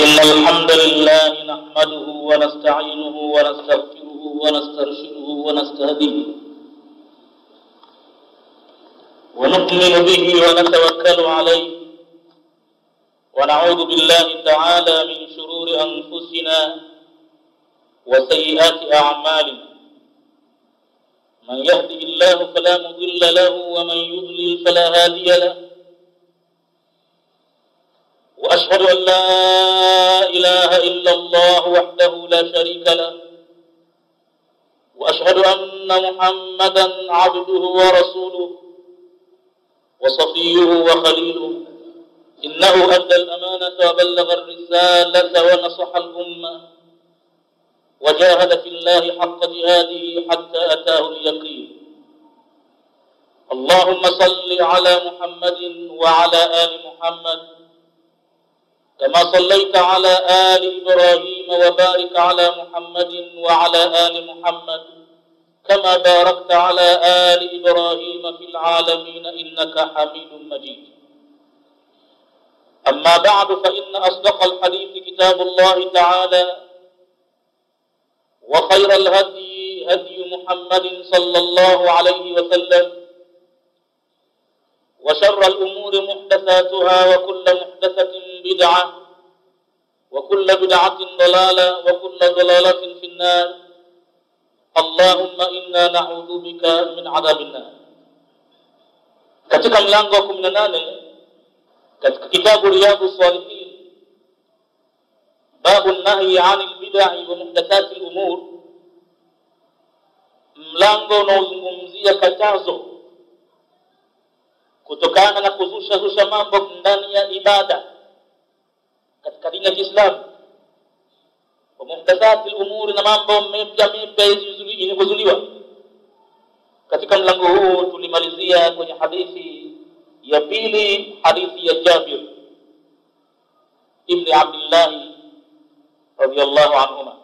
إن الحمد لله نحمده ونستعينه ونستغفره ونسترشده ونستهديه ونؤمن به ونتوكل عليه ونعوذ بالله تعالى من شرور أنفسنا وسيئات أعمالنا من يهده الله فلا مضل له ومن يضلل فلا هادي له وأشهد أن لا إله إلا الله وحده لا شريك له وأشهد أن محمدا عبده ورسوله وصفيه وخليله إنه أدى الأمانة وبلغ الرسالة ونصح الأمة وجاهد في الله حق جهاده حتى أتاه اليقين اللهم صل على محمد وعلى آل محمد كما صليت على آل إبراهيم وبارك على محمد وعلى آل محمد كما باركت على آل إبراهيم في العالمين إنك حميد مجيد أما بعد فإن أصدق الحديث كتاب الله تعالى وخير الهدي هدي محمد صلى الله عليه وسلم وشر الأمور محدثاتها وكل محدثة بدعة وكل بدعة ضلالة وكل ضلالة في النار اللهم إنا نعوذ بك من عذاب النار. Katika mlango wa 18 katika kitabu Riyadhus Salihin babu an-nahy 'anil bid'i wa muhdathatil umur, mlango unaozungumzia katazo kutokana na kuzusha mambo ndani ya ibada katika dini ya Kiislamu, wa muhdathatil umur, na mambo mapya yaliyozuliwa. Katika mlango huu tulimalizia kwenye hadithi ya pili, hadithi ya Jabir ibn Abdullah radiyallahu anhuma.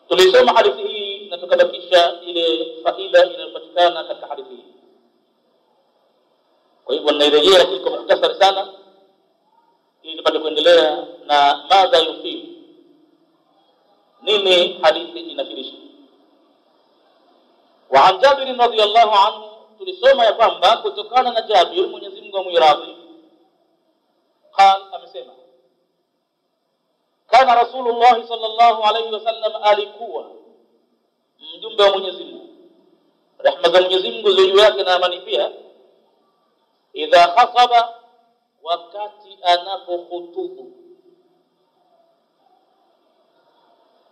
Tulisoma hadithi hii na tukabakisha ile faida inayopatikana katika hadithi hii. Kwa hivyo nairejea kwa mukhtasari sana ili tupate kuendelea na madha yufid, nini hadithi inafirisha. Wa an Jabir radhiyallahu anhu, tulisoma ya kwamba kutokana na Jabir, Mwenyezi Mungu amwiradhi, amesema kana Rasulullah sallallahu alayhi wasallam, alikuwa mjumbe wa Mwenyezi Mungu, rehema za Mwenyezi Mungu juu yake na amani pia, idha khataba, wakati anapohutubu,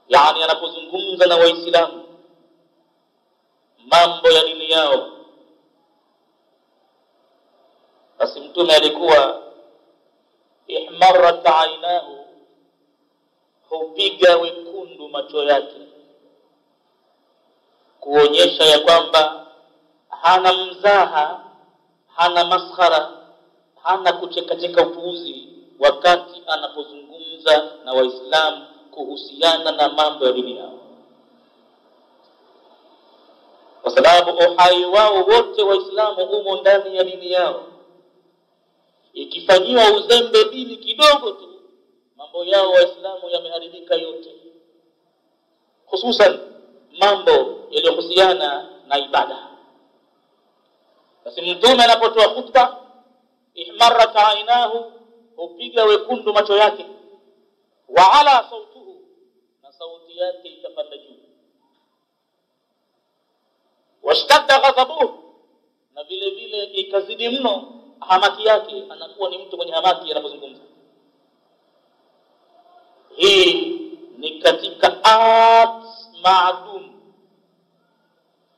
yani anapozungumza na Waislamu mambo ya dini yao, basi mtume alikuwa ihmarrat aynahu, hupiga wekundu macho yake, kuonyesha ya kwamba hana mzaha, hana maskhara, hana kuchekacheka upuuzi wakati anapozungumza na Waislamu kuhusiana na mambo ya dini yao, kwa sababu uhai wao wote Waislamu umo ndani ya dini yao. Ikifanyiwa uzembe dini kidogo tu, mambo yao Waislamu yameharibika yote, hususan mambo yaliyohusiana na ibada. Basi mtume anapotoa khutba, ihmarrat aynahu, hupiga wekundu macho yake, wa ala sautuhu, na sauti yake itapanda juu, washtadda ghadabuhu, na vile vile ikazidi mno hamaki yake, anakuwa ni mtu mwenye hamaki anapozungumza. Hii ni katika art ma'dum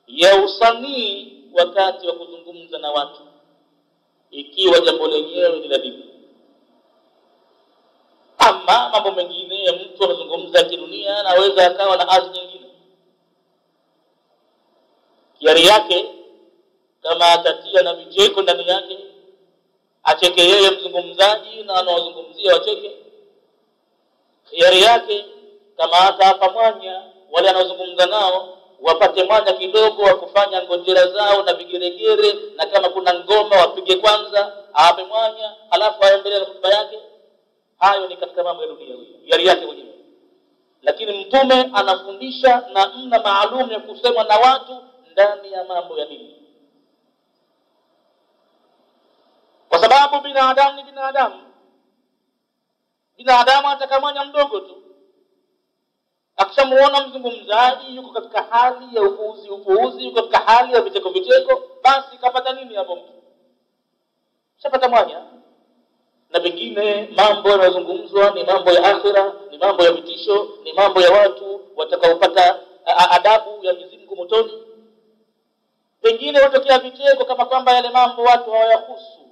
ya usanii wakati wa kuzungumza na watu, ikiwa jambo lenyewe ni la dini. Ama mambo mengine ya mtu anazungumza kidunia, anaweza akawa na azi nyingine kiari yake, kama atatia na vicheko ndani yake, acheke yeye mzungumzaji na anaozungumzia wacheke. Kiari yake kama hata hapa mwanya wale anaozungumza nao wapate mwanya kidogo wa kufanya ngojera zao na vigeregere, na kama kuna ngoma wapige kwanza, ape mwanya, halafu aendelee na hotuba yake. hayo ni katika mambo ya dunia yari yake mwenyewe. Lakini mtume anafundisha namna maalum ya kusema na watu ndani ya mambo ya dini, kwa sababu binadamu ni binadamu atakamanya mdogo tu. Akishamuona mzungumzaji yuko katika hali ya upuuzi, yuko katika hali ya vicheko, basi kapata nini hapo mtu? Shapata mwanya. Na pengine mambo yanayozungumzwa ni mambo ya akhira, ni mambo ya vitisho, ni mambo ya watu watakaopata adabu ya mizimu motoni. Pengine watokea vicheko kama kwamba yale mambo watu hawayahusu,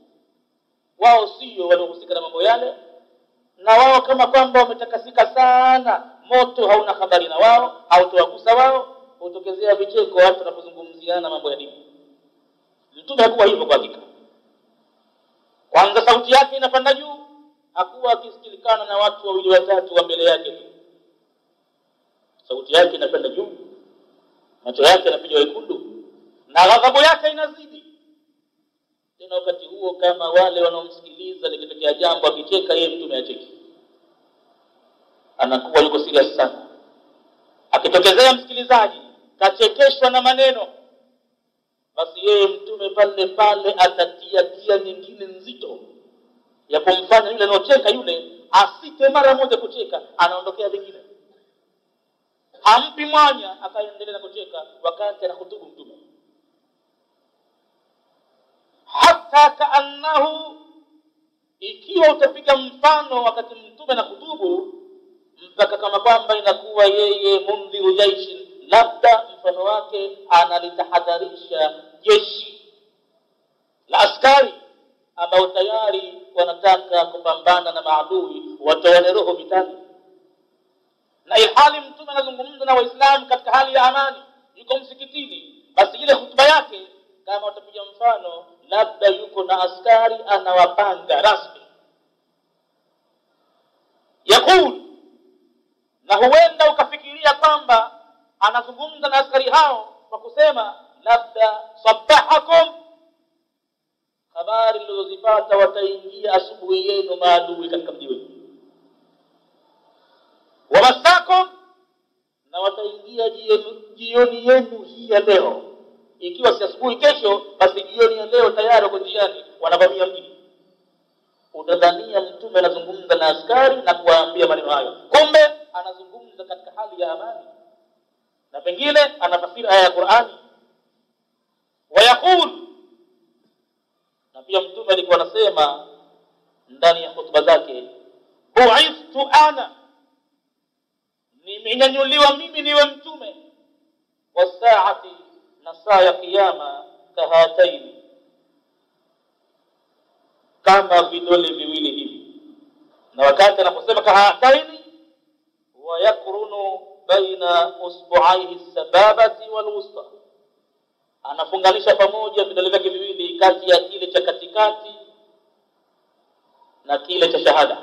wao sio wanaohusika na mambo yale, na wao kama kwamba wametakasika sana, moto hauna habari na wao, hautowagusa wao. Hutokezea vicheko watu wanapozungumziana mambo ya dini. Mtume hakuwa hivyo kwa hakika. Kwanza sauti yake inapanda juu, hakuwa akisikilikana na watu wawili watatu wa mbele yake tu. Sauti yake inapanda juu, macho yake yanapiga wekundu, na ghadhabu yake inazidi. Tena wakati huo kama wale wanaomsikiliza likitokea jambo akicheka, yeye mtume acheki, anakuwa yuko serious sana. Akitokezea msikilizaji kachekeshwa na maneno, basi yeye mtume pale atatia gia nyingine nzito ya kumfanya yule anocheka yule asite mara moja kucheka, anaondokea vingine. Hampi mwanya akaendelea na kucheka wakati anahutubu mtume, hata kaannahu, ikiwa utapiga mfano wakati mtume anahutubu, mpaka kama kwamba inakuwa yeye mundhiru jaishi, labda mfano wake analitahadharisha jeshi la askari ambao tayari wanataka kupambana na maadui, watoane roho vitani. Na ilhali mtume anazungumza na Waislamu katika hali ya amani, yuko msikitini, basi ile hutuba yake kama utapiga mfano, labda yuko na askari anawapanga rasmi. Yakul, na huenda ukafikiria kwamba anazungumza na askari hao kwa kusema labda sabahakum, habari mlizozipata wataingia asubuhi yenu maadui katika mji wenu, wamasakum, na wataingia jioni yenu hii ya leo. Ikiwa si asubuhi kesho, basi jioni ya leo tayari kwa njiani wanavamia mji. Utadhania mtume anazungumza na askari na kuwaambia maneno hayo, kumbe anazungumza katika hali ya amani, na pengine anafasiri aya ya Qur'ani. Wayakul, na pia mtume alikuwa anasema ndani ya hotuba zake, bu'ithtu ana, nimenyanyuliwa mimi niwe mtume, wasaati, na saa ya kiyama, kahataini, kama vidole viwili hivi. Na wakati anaposema kahataini, wa yakrunu baina usbu'aihi sababati wal wusta, anafunganisha pamoja vidole vyake viwili kati ya kile cha katikati na kile cha shahada.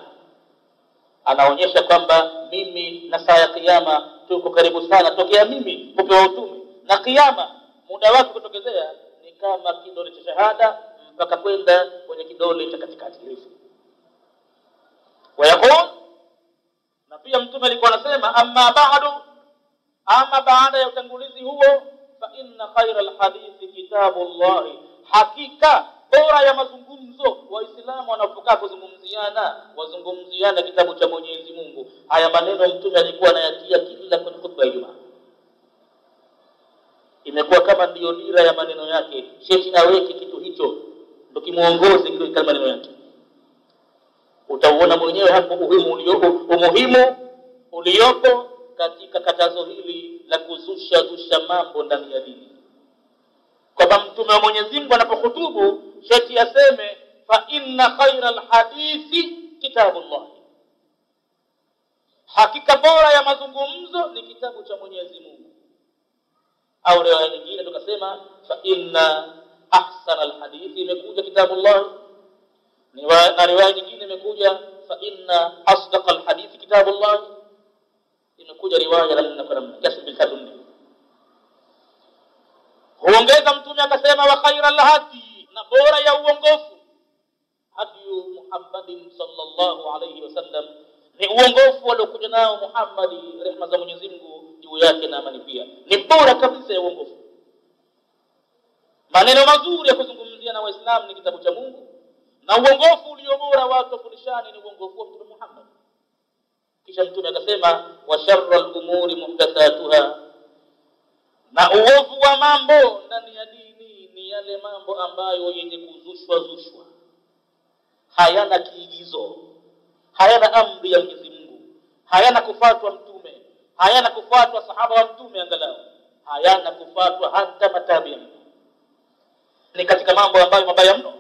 Anaonyesha kwamba mimi na saa ya kiyama tuko karibu sana, tokea mimi kupewa utume na kiyama muda wake kutokezea ni kama kidole cha shahada mpaka kwenda kwenye kidole cha katikati kirefu. Wayakun, na pia mtume alikuwa anasema amma ba'du, ama baada ya utangulizi huo, fa inna khayra alhadithi kitabullah, hakika bora ya mazungumzo waislamu wanapokaa wazungumziana kitabu cha Mwenyezi Mungu. Haya maneno mtume alikuwa anayatia kila kwenye khutba ya Ijumaa. Imekuwa kama ndio dira ya maneno yake, sheti aweke kitu hicho ndio kimuongoze kile kama maneno yake. Utaona mwenyewe hapo umuhimu uliopo katika katazo hili la kuzusha mambo ndani ya dini. Kwamba mtume wa Mwenyezi Mungu anapohutubu sheti aseme fa inna khayral hadithi kitabullah, hakika bora ya mazungumzo ni kitabu cha Mwenyezi Mungu. Au riwaya nyingine tukasema fa inna ahsanal hadithi, imekuja kitabullah, na riwaya nyingine imekuja fa inna asdaqal hadithi kitabullah, imekuja riwaya na kiasi bilkadunni. Huongeza mtume akasema wa khairal hadi, na bora ya uongofu, hadiyu Muhammadin sallallahu alayhi wasallam, ni uongofu aliokuja nao Muhammad, rehema za Mwenyezi Mungu juu yake na amani pia, ni bora kabisa ya uongofu. Maneno mazuri ya kuzungumzia na Waislamu ni kitabu cha Mungu, na uongofu ulio bora watu wafundishane ni uongofu wa Mtume Muhammad. Kisha Mtume akasema wa sharral umuri muhdathatuha, na uovu wa mambo ndani ya dini ni yale mambo ambayo yenye kuzushwa, hayana kiigizo, hayana amri ya Mwenyezi Mungu, hayana kufuatwa Mtume, hayana kufuatwa sahaba wa Mtume, angalau hayana kufuatwa hata matabi'i, ni katika mambo ambayo mabaya mno.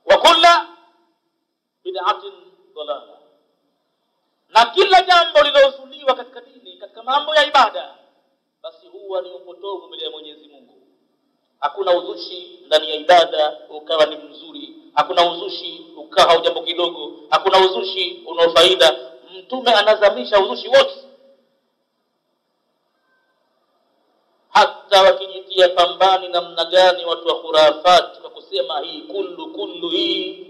Wa kullu bid'atin dalala, na kila jambo lilozuliwa katika dini, katika mambo ya ibada, basi huwa ni upotovu mbele ya Mwenyezi Mungu. Hakuna uzushi ndani ya ibada ukawa ni mzuri, hakuna uzushi ukawa jambo kidogo, hakuna uzushi una faida. Mtume anazamisha uzushi wote, hata wakijitia pambani namna gani watu wa khurafat kwa kusema hii kullu hii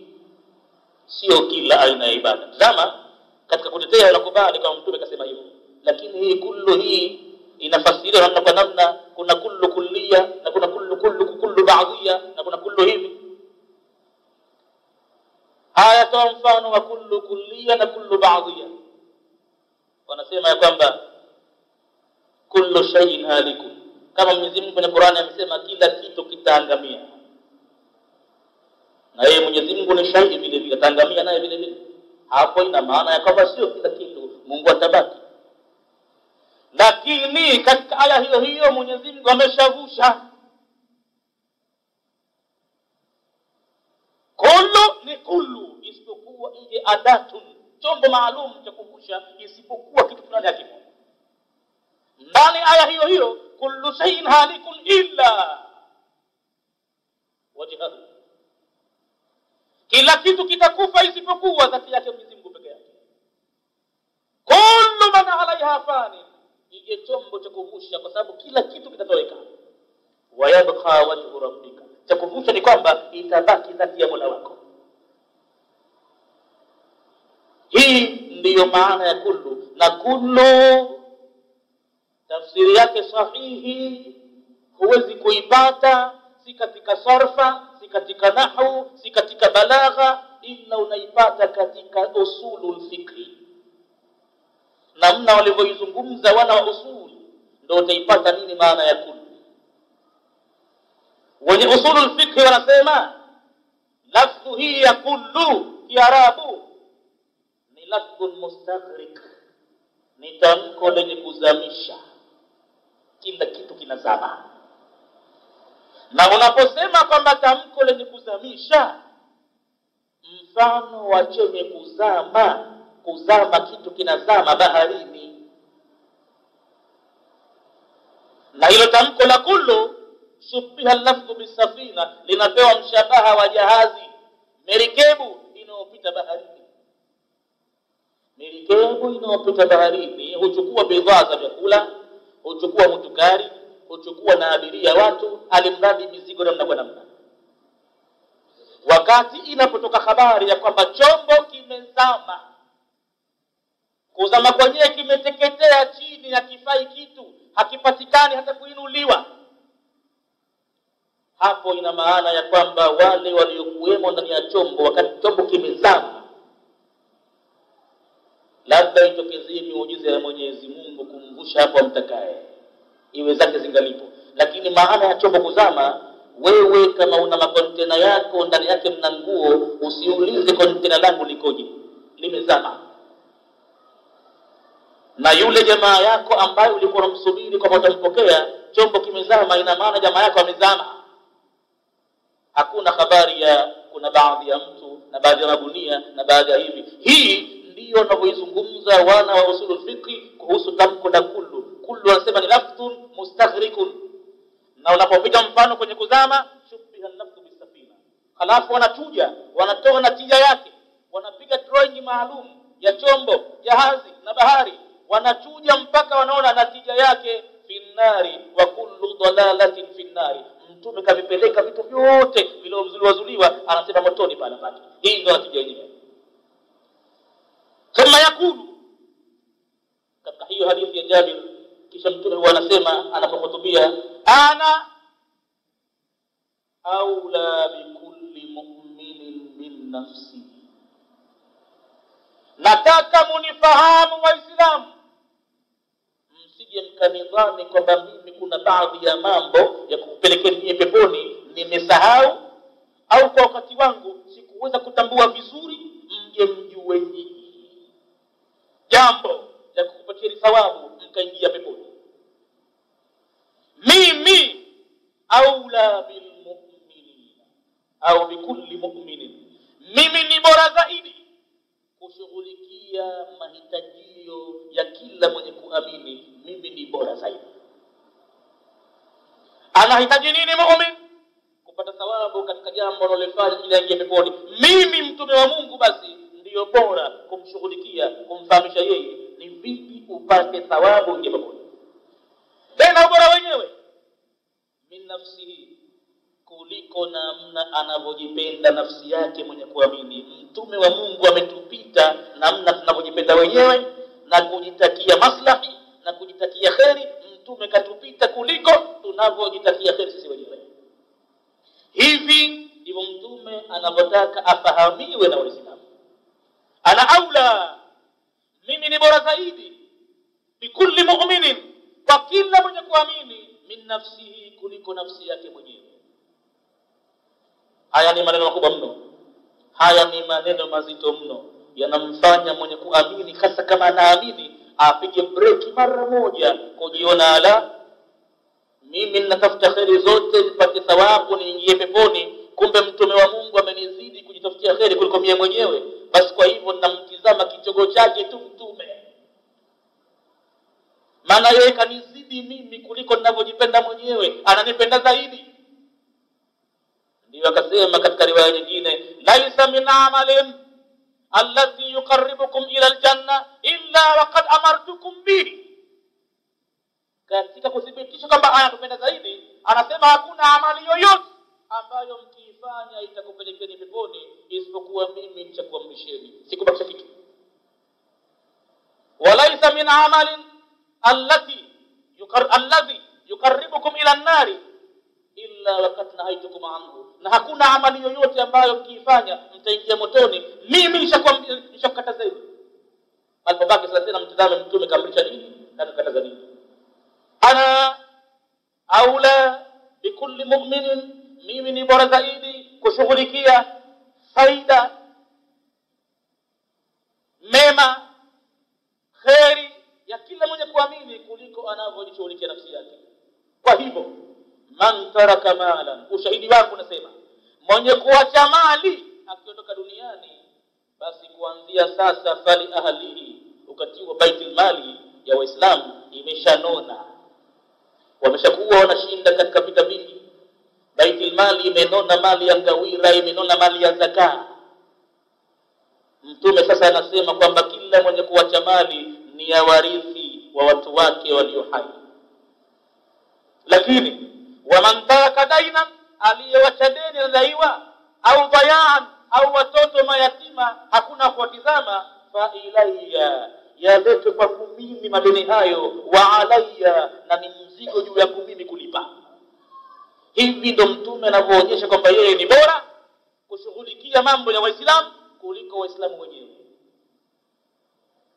sio kila aina ya ibada. Zama katika kutetea wanakubali kama Mtume kasema hivyo, lakini hii kullu hii inafasiriwa namna kwa namna. Kuna kullu kulliya na kuna kullu ba'dhiya na kuna kullu hivi. Haya toa mfano wa kullu kulliya na kullu ba'dhiya. Wanasema ya kwamba kullu shay'in halikun, kama Mwenyezi Mungu kwenye Qur'ani amesema kila kitu kitaangamia, na yeye Mwenyezi Mungu ni shay'i vile vile ataangamia naye vile vile. Hapo ina maana ya kwamba sio kila kitu Mungu atabaki. Lakini katika aya hiyo hiyo Mwenyezi Mungu ameshavusha kullu ni kullu, isipokuwa ije adatun, chombo maalum cha kuvusha, isipokuwa kitu fulani hakipo. Ndani aya hiyo hiyo kullu shay'in halikun illa wajhahu, kila kitu kitakufa isipokuwa dhati yake Mwenyezi Mungu pekee yake. Kullu man alaiha fani, ije chombo cha kuvusha, kwa sababu kila kitu kitatoweka. Wa yabqa wajhu rabbika, cha kuvusha ni kwamba itabaki dhati ya Mola wako. Hii ndiyo maana ya kullu. Na kullu tafsiri yake sahihi huwezi kuipata si katika sarfa, si katika nahwu, si katika balagha, ila unaipata katika usulul fikri. Namna walivyoizungumza wana wa usul ndio utaipata nini maana ya kullu. Wenye usulul fikri wanasema lafdhu hii ya kullu kiarabu ni lafdhun mustaghriq, ni tamko lenye kuzamisha, kila kitu kinazama. Na unaposema kwamba tamko lenye kuzamisha, mfano wa chenye kuzama kitu kinazama baharini. Na hilo tamko la kullu shubiha lafdhu bisafina, linapewa mshabaha wa jahazi, merikebu inayopita baharini. Merikebu inayopita baharini huchukua bidhaa za vyakula, huchukua mutukari, huchukua na abiria watu, alimradi mizigo namna kwa namna. Wakati inapotoka habari ya kwamba chombo kimezama, kuzama kwenyewe kimeteketea chini, hakifai kitu, hakipatikani hata kuinuliwa, hapo ina maana ya kwamba wale waliokuwemo ndani ya chombo wakati chombo kimezama, labda itokezee miujiza ya Mwenyezi Mungu kumvusha hapo amtakaye, iwe zake zingalipo. Lakini maana ya chombo kuzama, wewe kama una makontena yako ndani yake mna nguo, usiulize kontena langu likoje, limezama. Na yule jamaa yako ambaye ulikuwa unamsubiri kwa utampokea, chombo kimezama, ina maana jamaa yako amezama. Hakuna habari ya kuna baadhi ya mtu na baadhi ya magunia na baadhi ya hivi. Hii ndiyo wanavyoizungumza wana wa usulul fiqh kuhusu tamko la kullu. Kullu wanasema ni lafdhun mustaghrikun. Na unapopiga mfano kwenye kuzama, shubiha lafdhu bisafina. Halafu wanachuja, wanatoa natija yake, wanapiga drawing maalum ya chombo, jahazi na bahari, wanachuja mpaka wanaona natija yake finnari, wa kullu dalalatin finnari. mtume kavipeleka vitu vyote vilivyozuliwa, anasema motoni pale pale. Hii ndio natija yenyewe. Kama yakulu katika hiyo hadithi ya Jabir, kisha mtume huwa anasema anapohutubia, ana aula bikulli mu'minin min nafsi. Nataka munifahamu Waislamu, msije mkanidhani kwamba mimi kuna baadhi ya mambo ya kupelekeni peponi nimesahau, au kwa wakati wangu sikuweza kutambua vizuri, mje mjue nyinyi jambo la kukupatia thawabu mkaingia peponi. Mimi aula bil mu'minin au bikulli mu'minin, mimi ni bora zaidi kushughulikia mahitajio ya kila mwenye kuamini. Mimi ni bora zaidi. Anahitaji nini muumini? Kupata thawabu katika jambo analofanya ili aingie peponi. Mimi mtume wa Mungu basi ndiyo bora kumshughulikia, kumfahamisha yeye ni vipi upate thawabu ingie peponi. Tena ubora wenyewe min nafsihi, kuliko namna anavyojipenda nafsi yake mwenye kuamini. Mtume wa Mungu ametupita namna tunavyojipenda wenyewe na kujitakia maslahi na kujitakia kheri. Mtume katupita kuliko tunavyojitakia kheri sisi wenyewe. Hivi ndivyo mtume anavyotaka afahamiwe na Waislamu. Ana aula, mimi ni bora zaidi, bikulli mu'minin, kwa kila mwenye kuamini, min nafsihi, kuliko nafsi yake mwenyewe. Haya ni maneno makubwa mno. Haya ni maneno mazito mno, yanamfanya mwenye kuamini, hasa kama anaamini, apige breki mara moja kujiona ala, mimi ninatafuta kheri zote nipate thawabu niingie peponi, kumbe mtume wa Mungu amenizidi kujitafutia kheri kuliko mimi mwenyewe. Basi kwa hivyo ninamtizama kichogo chake tu mtume, maana yeye kanizidi mimi kuliko ninavyojipenda mwenyewe, ananipenda zaidi. Ndio akasema katika riwaya nyingine, laisa min amalin alladhi yuqarribukum ila aljanna illa waqad amartukum bihi. Katika kuthibitisha kwamba anatupenda zaidi, anasema hakuna amali yoyote ambayo mkiifanya itakupelekeni peponi isipokuwa mimi nitakuamrisheni, sikubakisha kitu. Walaisa min amalin alladhi yuqarribukum ila an-nari illa waqad nahaytukum anhu, na hakuna amali yoyote ambayo mkiifanya mtaingia motoni mimi nishakukataza zaidi. Alipobaki sasa tena mtazame mtume kaamrisha nini na kukataza nini. Ana aula bikulli mu'minin, mimi ni bora zaidi kushughulikia faida, mema, kheri ya kila mwenye kuamini kuliko anavyojishughulikia nafsi yake. Kwa hivyo man taraka malan, ushahidi wangu nasema mwenye kuacha mali akiondoka duniani, basi kuanzia sasa fali ahlihi, ukatiwa baitul mali ya Waislamu imeshanona. Wameshakuwa wanashinda katika vita vingi, baitul mali imenona, mali ya ngawira imenona, mali ya zakaa. Mtume sasa anasema kwamba kila mwenye kuacha mali ni ya warithi wa watu wake walio hai. Lakini waman taraka dainan, aliyewacha deni anadaiwa, au dhayaan, au watoto mayatima hakuna kuwatizama, fa ilayya, yaletwe kwa mimi madeni hayo, wa alayya, na ni mzigo juu ya mimi kulipa. Hivi ndo mtume anavyoonyesha kwamba yeye ni bora kushughulikia mambo ya Waislamu kuliko Waislamu wenyewe.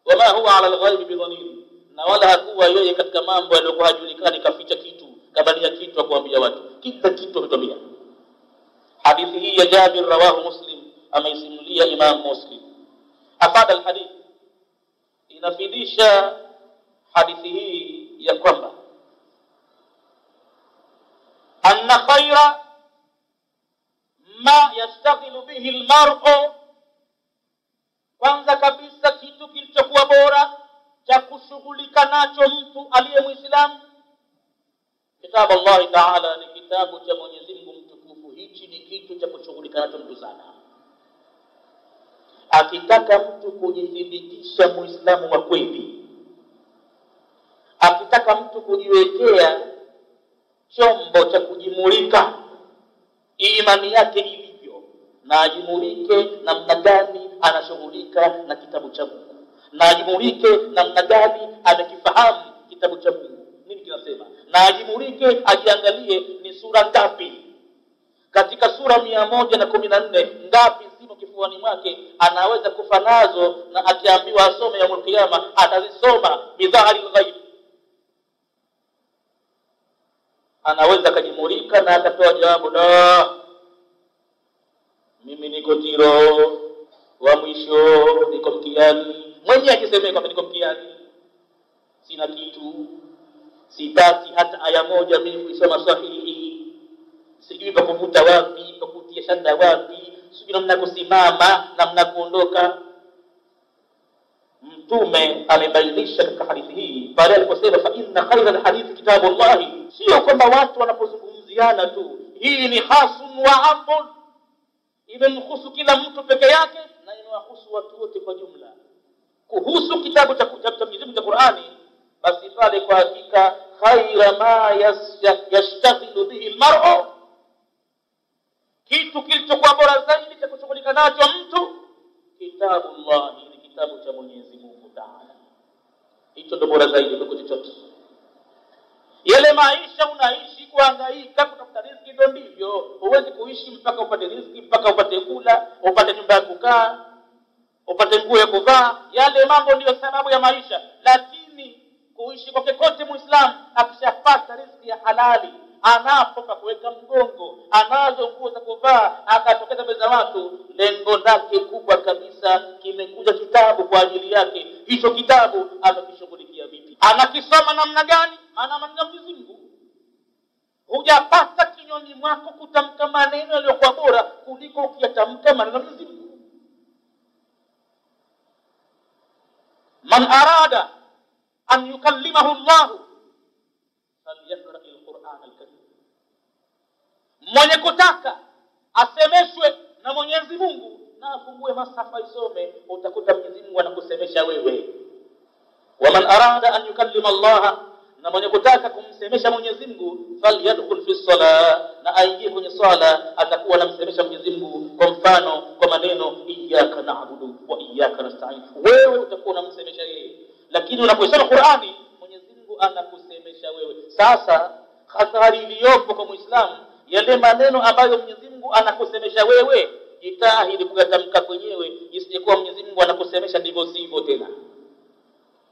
Wama huwa ala al-ghaib bidhanin, na wala hakuwa yeye katika mambo yaliyokuwa hajulikani kaficha kitu, kabania kitu akuambia watu, kila kitu ametumia. Hadithi hii ya Jabir rawahu Muslim, ameisimulia Imam Muslim. Afada alhadith, inafidisha hadithi hii ya kwamba anna khaira ma yastaghilu bihi almar'u, kwanza kabisa kitu kilichokuwa bora cha kushughulika nacho mtu aliye Muislamu, kitabu Allah Ta'ala, ni kitabu cha Mwenyezi Mungu mtukufu. Hichi ni kitu cha kushughulika nacho mtu sana. Akitaka mtu kujithibitisha Muislamu wa kweli, akitaka mtu kujiwekea chombo cha kujimulika imani yake ilivyo, na ajimulike namna gani anashughulika na kitabu cha Mungu, na ajimulike namna gani amekifahamu kitabu cha Mungu nini kinasema, na ajimulike ajiangalie ni sura ngapi katika sura 114 ngapi zimo kifuani mwake anaweza kufa nazo, na akiambiwa asome ya kiyama atazisoma bidhahari al-ghaib. Anaweza kujimulika na akatoa jawabu, na mimi niko tiro wa mwisho, niko mkiani. Mwenye akisema kwamba niko mkiani, sina kitu, sipati hata aya moja mimi kusoma sahihi, sijui pa kuvuta wapi, pa kutia shanda wapi, sijui namna kusimama, namna kuondoka. Mtume amebainisha katika hadithi hii pale aliposema fa inna khayra alhadith kitabullah. Sio kwamba watu wanapozungumziana tu, hii ni hasun wa amun, imemhusu kila mtu peke yake na inawahusu watu wote kwa jumla. Kuhusu kitabu cha Mwenyezi Qur'ani, basi pale kwa hakika khayra ma yashtaghilu bihi almar'u, kitu kilichokuwa bora zaidi cha kushughulika nacho mtu kitabullah, ni kitabu cha Mwenyezi Mungu Ta'ala. Hicho ndio bora zaidi kuliko chochote. Yale maisha unaishi kuhangaika kutafuta riziki, ndio ndivyo. Huwezi kuishi mpaka upate riziki, mpaka upate kula, upate nyumba ya kukaa, upate nguo ya kuvaa. Yale mambo ndiyo sababu ya maisha. Lakini kuishi kwa kote Muislamu akishapata riziki ya halali, anapoka kuweka mgongo, anazo nguo za kuvaa, akatokeza mbele za watu, lengo lake kubwa kabisa kimekuja kitabu kwa ajili yake. Hicho kitabu atakishughulikia vipi? Anakisoma namna gani? Maana maneno ya Mwenyezi Mungu. Hujapata kinywani mwako kutamka maneno yaliyokuwa bora kuliko ukiyatamka maneno ya Mwenyezi Mungu. Man arada an yukallimahu Allah falyaqra al-Qur'an al-Karim. Mwenye kutaka asemeshwe na Mwenyezi Mungu na afungue masafa isome, utakuta Mwenyezi Mungu anakusemesha wewe. Wa man arada an yukallima Allah, na mwenye kutaka kumsemesha Mwenyezi Mungu, falyadkhul fi salah, na aingie kwenye swala, atakuwa anamsemesha Mwenyezi Mungu kwa mfano, kwa maneno iyyaka na'budu wa iyyaka nasta'in. Wewe utakuwa unamsemesha yeye, lakini unaposoma Qur'ani Mwenyezi Mungu anakusemesha wewe. Sasa hatari iliyopo kwa Muislamu, yale maneno ambayo Mwenyezi Mungu anakusemesha wewe, jitahidi kuyatamka kwenyewe, isijekuwa Mwenyezi Mungu anakusemesha ndivyo sivyo tena.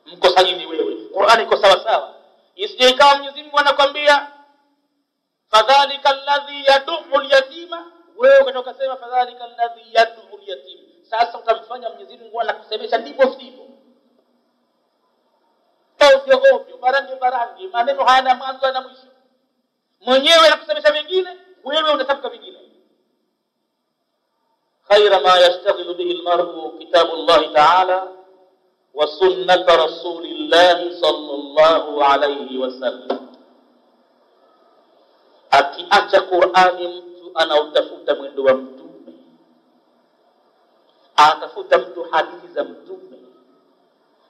Mkosaji ni wewe. Qur'ani iko sawa sawa. Isije ikawa Mwenyezi Mungu anakuambia fadhalika alladhi yad'u al-yatima, wewe ukatoka sema fadhalika alladhi yad'u al-yatim. Sasa utamfanya Mwenyezi Mungu anakusemesha ndivyo sivyo. Ovyo barangi, maneno hayana mwanzo na mwisho. Mwenyewe anakusemesha vingine, wewe unatamka vingine. Khayra ma yashtaghilu bihi al-mar'u kitabullah ta'ala wa sunnat rasulillah sallallahu alayhi wasallam. Akiacha Qur'ani mtu anautafuta mwendo wa Mtume, atafuta mtu hadithi za Mtume.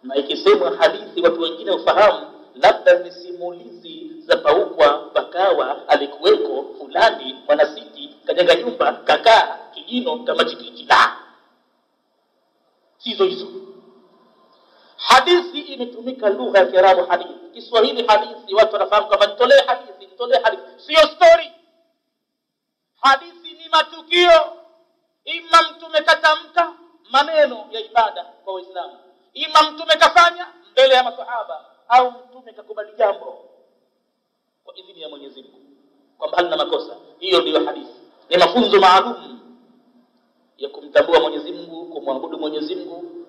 Na ikisemwa hadithi watu wengine ufahamu labda ni simulizi za paukwa pakawa, alikuweko fulani mwanasiti kajenga nyumba kakaa kijino kama chikichi. La, sizo hizo. Hadithi imetumika lugha ya Kiarabu hadithi. Kiswahili hadithi watu wanafahamu kama nitolee hadithi. Sio story. Hadithi ni matukio. Ima Mtume katamka maneno ya ibada kwa Waislamu, ima Mtume kafanya mbele ya masahaba, au Mtume kakubali jambo kwa idhini ya Mwenyezi Mungu kwamba hana makosa. Hiyo ndiyo hadithi. Ni mafunzo maalum ya kumtambua Mwenyezi Mungu, kumwabudu Mwenyezi Mungu.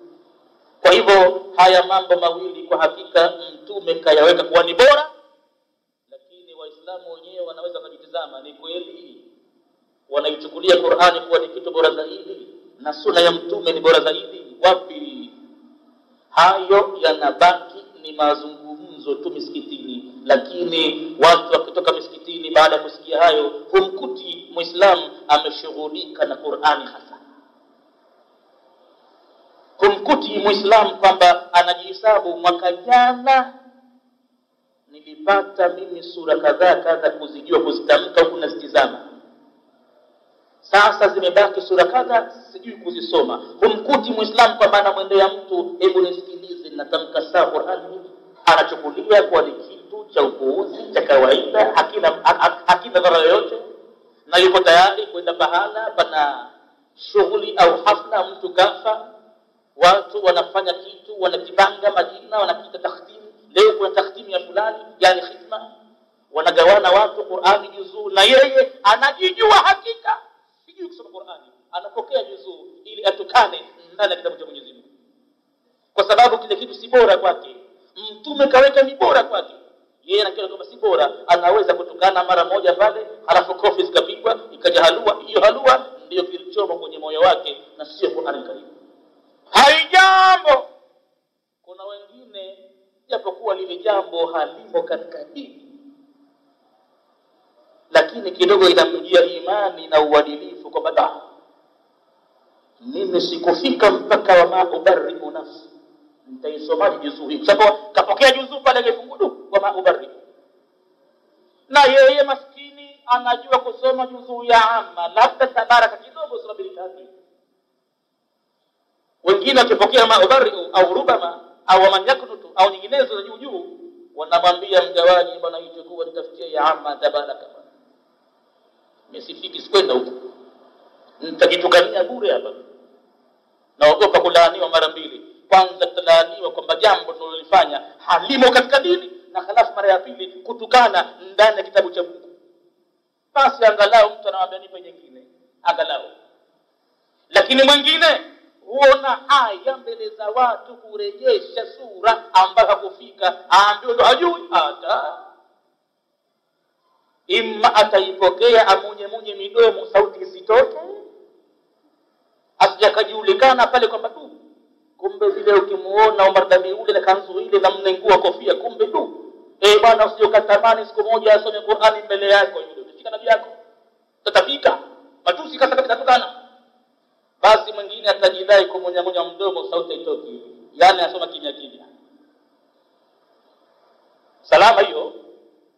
Kwa hivyo haya mambo mawili kwa hakika Mtume kayaweka kuwa ni bora, lakini Waislamu wenyewe wanaweza kujitazama, ni kweli wanaichukulia Qur'ani kuwa ni kitu bora zaidi na sunna ya Mtume ni bora zaidi? Wapi? Hayo yanabaki ni mazungumzo tu misikitini, lakini watu wakitoka misikitini baada ya kusikia hayo humkuti Muislamu ameshughulika na Qur'ani hasa. Kumkuti Muislamu kwamba anajihesabu mwaka jana nilipata mimi sura kadhaa kuzijua kuzitamka huku nazitizama. Sasa zimebaki sura kadhaa sijui kuzisoma. Humkuti Muislamu kwa maana mwendea mtu, hebu nisikilize natamka saa Qur'ani, anachukulia kwa kitu cha upuuzi cha kawaida, hakina dhara yoyote, na yuko tayari kwenda pahala pana shughuli au hafla, mtu kafa, watu wanafanya kitu, wanakibanga majina, wanakiita takhtimu. Leo kuna takhtimu ya fulani, yani khitma, wanagawana watu Qur'ani juzuu, na yeye anajijua hakika sijui kusoma Qur'ani, anapokea juzuu ili atukane ndani ya kitabu cha Mwenyezi Mungu, kwa sababu kile kitu si bora kwake. Mtume kaweka ni bora kwake, yeye anakiona kama si bora, anaweza kutukana mara moja pale, halafu kofi zikapigwa, ikaja halua. Hiyo halua ndio kilichomo kwenye moyo wake na sio Qur'ani karibu. Haijambo. Kuna wengine japokuwa lile jambo halimo katika dini, lakini kidogo inamjia imani na uadilifu kwa baada, mimi sikufika mpaka wa maubarri nafsi, nitaisomaje juzuu hii? Sababu kapokea juzuu pale amefungudu wa maubarri, na yeye maskini anajua kusoma juzuu ya amma, labda tabaraka kidogo sura mbili tatu. Wengine wakipokea maubarri au rubama au manyakutu au nyinginezo za juu, wanamwambia mgawaji, bwana itakuwa nitafutie ya amma tabaraka, mesifiki sikwenda huko, nitakitukania bure hapa. Naogopa kulaaniwa mara mbili. Kwanza tutalaaniwa kwamba jambo tunalolifanya halimo katika dini, na halafu mara ya pili kutukana ndani ya kitabu cha Mungu. Basi angalau mtu anamwambia nipe nyingine, angalau. Lakini mwingine huona haya mbele za watu kurejesha sura ambayo hakufika, aambiwe ndo hajui hata. Imma ataipokea amunye midomo sauti isitoke, asijakajulikana pale kwamba tu kumbe vile ukimuona Omar Dabi ule na kanzu ile na mnengua kofia, kumbe tu bwana usijokatamani siku moja asome Qur'ani mbele yako, yule ukifika nabii yako tatafika matusi kasa katakana. Basi mwingine atajidai kumunyamunya mdomo sauti itoki, yani asoma kimya kimya, salama hiyo.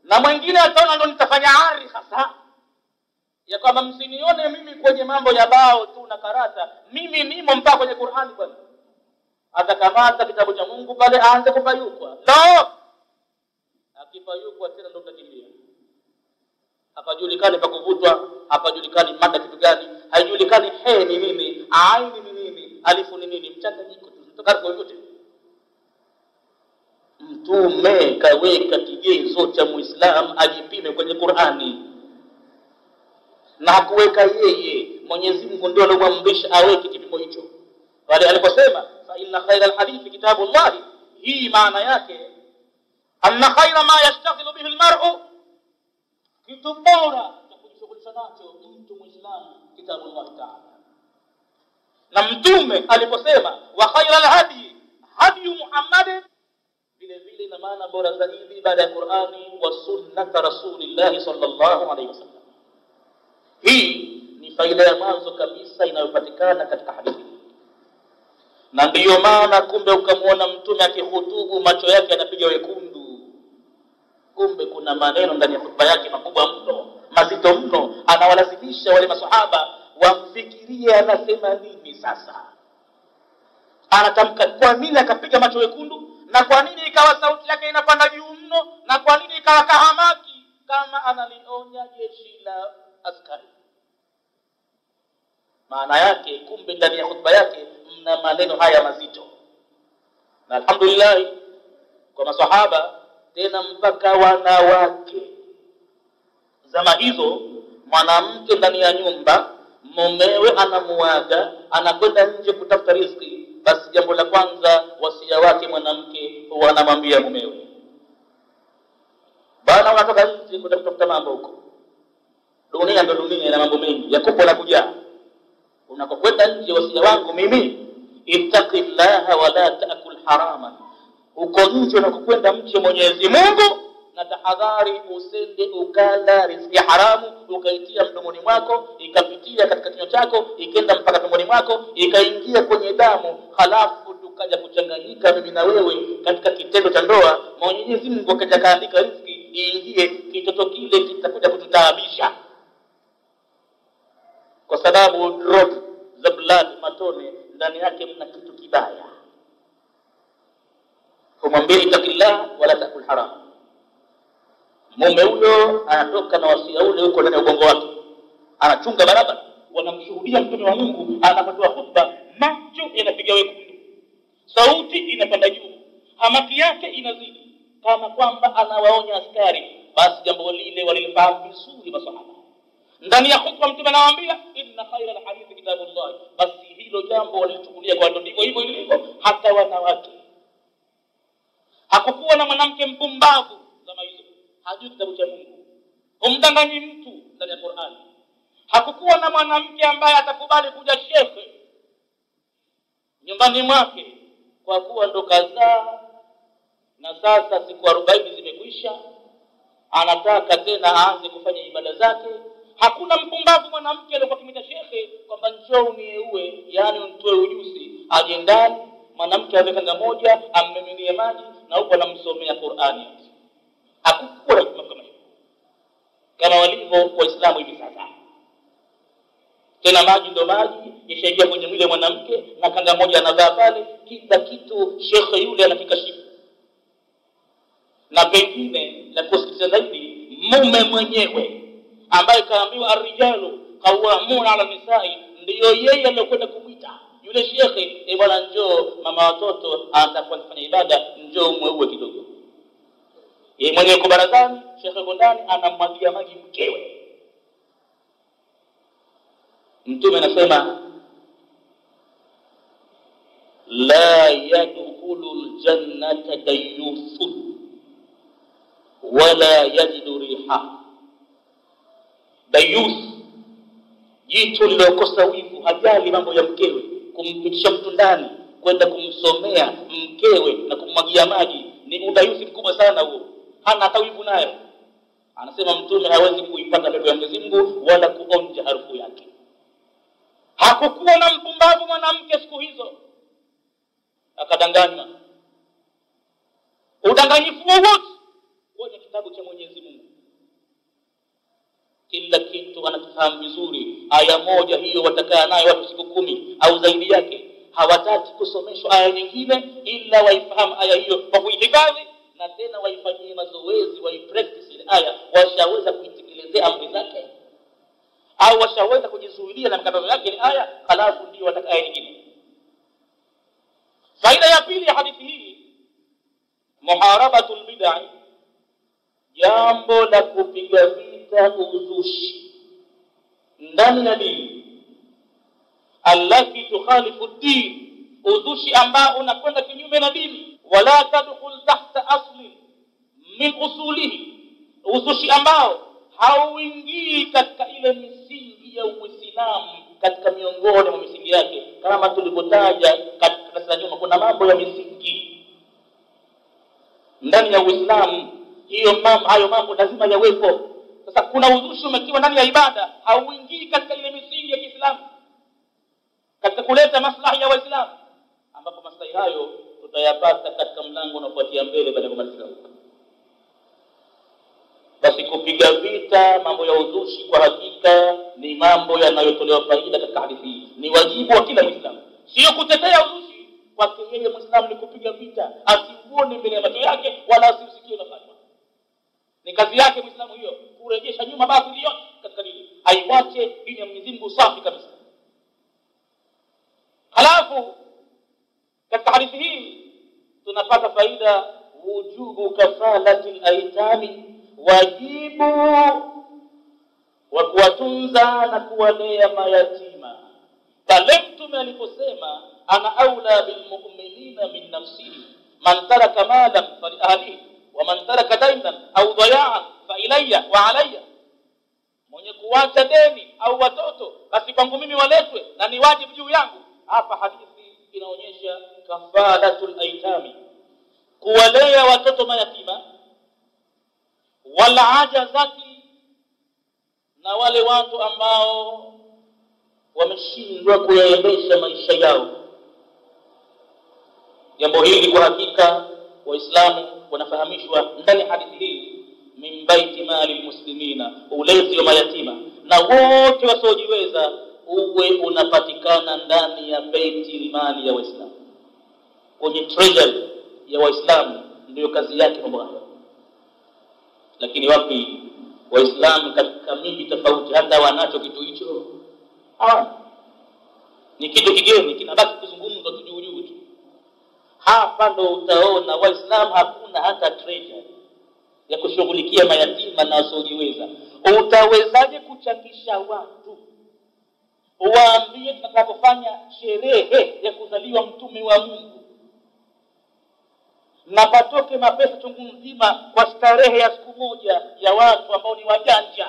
Na mwingine ataona ndo nitafanya ari hasa ya kwamba msinione mimi kwenye mambo ya bao tu na karata, mimi nimo mpaka kwenye Qur'ani bwana. Atakamata kitabu cha Mungu pale aanze kupayukwa. No! Akipayukwa tena ndo takimbia. Hapajulikani pa kuvutwa, hapajulikani mada kitu gani, haijulikani he ni nini, aini ni nini, alifu ni nini, mchanganyiko tu tutokana kwa yote. Mtume kaweka kigezo cha Muislamu ajipime kwenye Qur'ani, na hakuweka yeye. Mwenyezi Mungu ndio aliyomwamrisha aweke kipimo hicho pale aliposema fa inna khayral hadithi kitabullah. Hii maana yake anna khayra ma yashtaghilu bihi almar'u, kitu bora cha kujishughulisha nacho mtu Muislamu kitabullah ta'ala. Na mtume aliposema wa khayral hadi hadi Muhammad, vile vile na maana bora zaidi baada ya Qur'ani wa sunnat Rasulillah sallallahu alaihi wasallam. Hii ni faida ya mwanzo kabisa inayopatikana katika hadithi. Na ndiyo maana kumbe ukamwona mtume akihutubu macho yake yanapiga wekundu, kumbe kuna maneno ndani ya hotuba yake makubwa mno, mazito mno, anawalazimisha wale maswahaba wamfikirie anasema nini. Sasa anatamka kwa nini akapiga macho wekundu, na kwa nini ikawa sauti yake inapanda juu mno, na kwa nini ikawa kahamaki kama analionya jeshi la askari. Maana yake kumbe ndani ya hotuba yake mna maneno haya mazito. Na alhamdulillah kwa maswahaba, tena mpaka wanawake zama hizo, mwanamke ndani ya nyumba mumewe anamuaga anakwenda nje kutafuta riziki, basi jambo la kwanza wasia wake mwanamke huwa anamwambia mumewe, bana unatoka nje kutafuta mambo huko, dunia ndo dunia ina mambo mengi yakupo na kujaa. Unakokwenda nje wasia wangu mimi, ittaqillaha wa la taakul harama. Uko nje unakokwenda mche Mwenyezi Mungu, na tahadhari usende ukala riziki haramu ukaitia mdomoni mwako, ikapitia katika kinywa chako, ikenda mpaka tumboni mwako, ikaingia kwenye damu, halafu tukaja kuchanganyika mimi na wewe katika kitendo cha ndoa, Mwenyezi Mungu akaja kaandika riziki iingie, kitoto kile kitakuja kututaabisha, kwa sababu drop za blood, matone ndani yake mna kitu kibaya. Kumwambia itakillah wala takul haram. Mume huyo anatoka na wasia ule huko ndani ya ubongo wake, anachunga barabara, wanamshuhudia mtume wa Mungu anapotoa khutba, macho yanapiga wekundu, sauti inapanda juu, hamaki yake inazidi, kama kwamba anawaonya askari. Basi jambo lile walifahamu vizuri masahaba. Ndani ya khutba mtume anawaambia inna khayra alhadith kitabullah. Basi hilo jambo walichukulia kwa ndivyo hivyo ilivyo. Hata wanawake, hakukuwa na mwanamke mpumbavu kama hizo, hajui kitabu cha Mungu, umdanganyi mtu ndani ya Qur'an. Hakukuwa na mwanamke ambaye atakubali kuja shekhe nyumbani mwake kwa kuwa ndo kazaa na sasa siku 40 zimekwisha, anataka tena aanze kufanya ibada zake. Hakuna mpumbavu mwanamke aliyekuwa kimita shekhe kwamba njoo unieue, yani unitoe ujuzi, aje ndani mwanamke aweke kanga moja ammiminie maji na huko anamsomea Qur'ani. Hakukuwa na kama hiyo kama walivyo Waislamu hivi sasa. Tena maji ndo maji yashaingia kwenye mwili wa mwanamke na kanga moja anavaa pale, kila kitu shekhe yule anakikashifu. Na pengine la kusikiza zaidi, mume mwenyewe ambaye kaambiwa arrijalu qawwamuna ala nisai, ndio yeye aliyokwenda kumwita yule shekhe, bwana njoo mama watoto anataka kufanya ibada, njoo muue kidogo. Yeye mwenyewe kwa barazani, shekhe ndani anamwagia maji mkewe. Mtume anasema la yadkhulul jannata dayyuthun wala yajidu riha. Dayyuth, jitu lilokosa wivu, hajali mambo ya mkewe, kumpitisha mtu ndani kwenda kumsomea mkewe na kumwagia maji, ni udayuthi mkubwa sana huo. Hana hata wivu naye. Anasema Mtume hawezi kuipata pepo ya Mwenyezi Mungu wala kuonja harufu yake. Hakukuwa na mpumbavu mwanamke siku hizo akadanganywa udanganyifu wowote kwenye kitabu cha Mwenyezi Mungu. Kila kitu anakifahamu vizuri. Aya moja hiyo watakaa nayo watu siku 10 au zaidi yake, hawataki kusomeshwa aya nyingine ila waifahamu aya hiyo kwa kuihifadhi, na tena waifanyie mazoezi, waipractice ile aya, washaweza kuitekelezea amri zake au washaweza kujizuilia na mikatazo yake ile aya, halafu ndio wataka aya nyingine. Faida ya pili ya hadithi hii, muharabatul bid'ah, jambo la kupiga vita uzushi ndani ya dini, allati tukhalifu din, uzushi ambao unakwenda kinyume na dini. Wala tadkhul tahta asli min usulihi, uzushi ambao hauingii katika ile misingi ya Uislamu, katika miongoni mwa misingi yake. Kama tulivyotaja katika darasa nyuma, kuna mambo ya misingi ndani ya Uislamu, hayo mambo lazima yawepo. Sasa kuna uzushi umetiwa ndani ya ibada, hauingii katika ile misingi ya Kiislamu, katika kuleta maslahi ya Waislamu, ambapo maslahi hayo tutayapata katika mlango unaofuatia mbele baada ya kumaliza. Basi kupiga vita mambo ya uzushi kwa hakika ni mambo yanayotolewa faida katika hadithi hii. Ni wajibu wa kila Muislamu, sio kutetea uzushi kwa yeye. Muislamu ni kupiga vita, asiuone mbele ya macho yake wala asiusikie unafanywa. Ni kazi yake Muislamu hiyo, kurejesha nyuma basi yote katika dini, aiwache dini ya Mwenyezi Mungu safi kabisa. Halafu katika hadithi hii tunapata faida wujubu kafalatil aitami, wajibu wa kuwatunza na kuwalea mayatima. Pale Mtume aliposema ana aula bil mu'minina min nafsihi, man taraka malan fa li ahlihi wa man taraka daynan au daya'an fa ilayya wa alayya, mwenye kuacha deni au watoto basi kwangu mimi waletwe na ni wajibu juu yangu. Hapa hadithi inaonyesha kafalatul aitami, kuwalea watoto mayatima, wala ajazati, na wale watu ambao wameshindwa kuyaendesha maisha yao. Jambo hili kwa hakika waislamu wanafahamishwa ndani ya hadithi hii, min baiti mali muslimina, ulezi wa mayatima na wote wasiojiweza uwe unapatikana ndani ya baiti mali ya waislamu, kwenye treasury ya waislamu. Ndio kazi yake mambo haya. Lakini wapi waislamu katika miji tofauti hata wanacho kitu hicho? Ni kitu kigeni kinabaki kuzungumzwa tu juu tu. Hapa ndo utaona waislamu hakuna hata treasury ya kushughulikia mayatima na wasiojiweza. Utawezaje kuchangisha watu? Waambie tunapofanya sherehe ya kuzaliwa mtume wa Mungu na patoke mapesa chungu nzima kwa starehe ya siku moja ya watu ambao ni wajanja,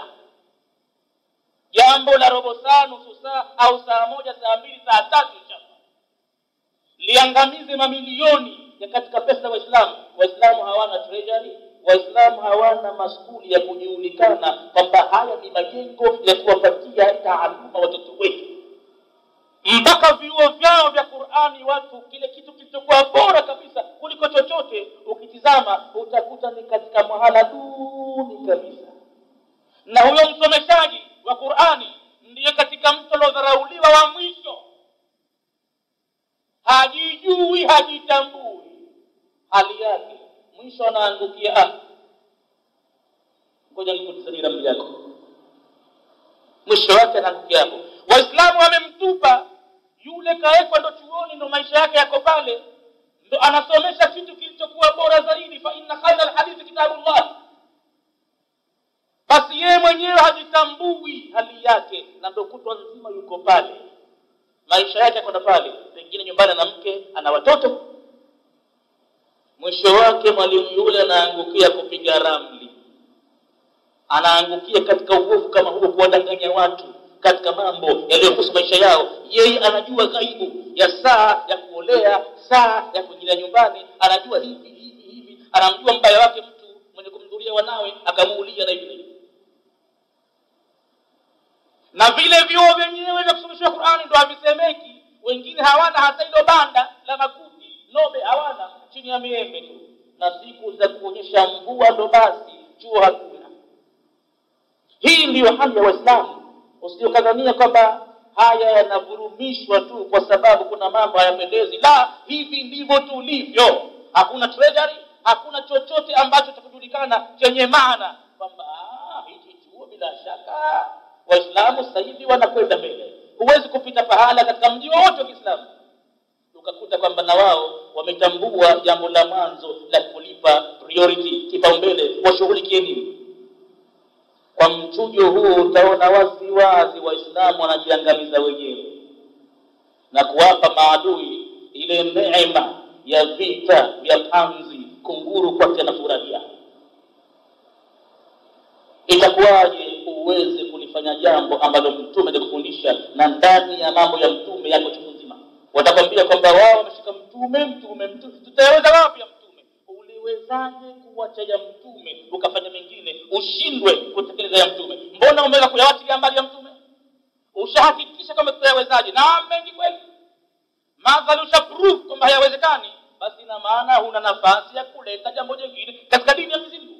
jambo la robo saa, nusu saa au saa moja, saa mbili, saa tatu liangamize mamilioni ya katika pesa waislamu. Waislamu hawana treasury, waislamu hawana maskuli ya kujulikana kwamba haya ni majengo ya kuwapatia taaluma watoto wetu. Mpaka vyuo vyao vya Qur'ani watu kile kitu kilichokuwa bora kabisa kuliko chochote ukitizama utakuta ni katika mahala duni kabisa. Na huyo msomeshaji wa Qur'ani ndiye katika mtu aliyodharauliwa wa mwisho. Hajijui, hajitambui hali yake, mwisho anaangukia ngoja nikutazamia ramli yako, mwisho wake anaangukia hapo. Waislamu wamemtupa yule, kaekwa ndo chuoni, ndo maisha yake yako pale, ndo anasomesha kitu kilichokuwa bora zaidi, fa inna khayra alhadith kitabullah. Basi yeye mwenyewe hajitambui hali yake, na ndo kutwa nzima yuko pale, maisha yake yako pale, pengine nyumbani na mke, ana watoto. Mwisho wake mwalimu yule anaangukia kupiga ramli, anaangukia katika uovu kama huo, kuwadanganya watu katika mambo yaliyohusu maisha yao. Yeye anajua ghaibu ya saa ya kuolea, saa ya kuingia nyumbani, anajua hivi, anamjua mbaya wake mtu mwenye kumdhuria wanawe akamuulia na hivi. Na vile vyuo vyenyewe vya kusomeshwa Qur'ani ndo havisemeki. Wengine hawana hata hilo banda la makuti, nobe hawana, chini ya miembe tu. Na siku za kuonyesha mvua ndo basi chuo hakuna. Hii ndiyo hali ya Waislamu. Usiokadhania kwamba haya yanavurumishwa tu kwa sababu kuna mambo hayapendezi. La, hivi ndivyo tulivyo. Hakuna treasury, hakuna chochote ambacho kitakujulikana chenye maana kwamba hichi chuo bila shaka Waislamu sasa hivi wanakwenda mbele. Huwezi kupita pahala katika mji wote wa Kiislamu ukakuta kwamba na wao wametambua jambo la mwanzo la kulipa priority, kipaumbele, washughulikie nini. Kwa mchujo huu utaona wazi wazi Waislamu wanajiangamiza wenyewe na kuwapa maadui ile neema ya vita vya panzi, kunguru kwa tena furahia. Itakuwaje uweze kulifanya jambo ambalo mtume alikufundisha na ndani ya mambo ya mtume yako chungu nzima? Watakwambia kwamba wao wameshika mtume. Tutaweza wapi ya mtume? Uliwezaje kuacha ya mtume ukafanya mengine ushindwe kutekeleza ya mtume? Mbona umeweza kuyawachilia mbali ya mtume? Ushahakikisha kama tutawezaje? Na mengi kweli. Madhali ushaprove kwamba hayawezekani, basi ina maana huna nafasi ya kuleta jambo jingine katika dini ya Mwenyezi Mungu.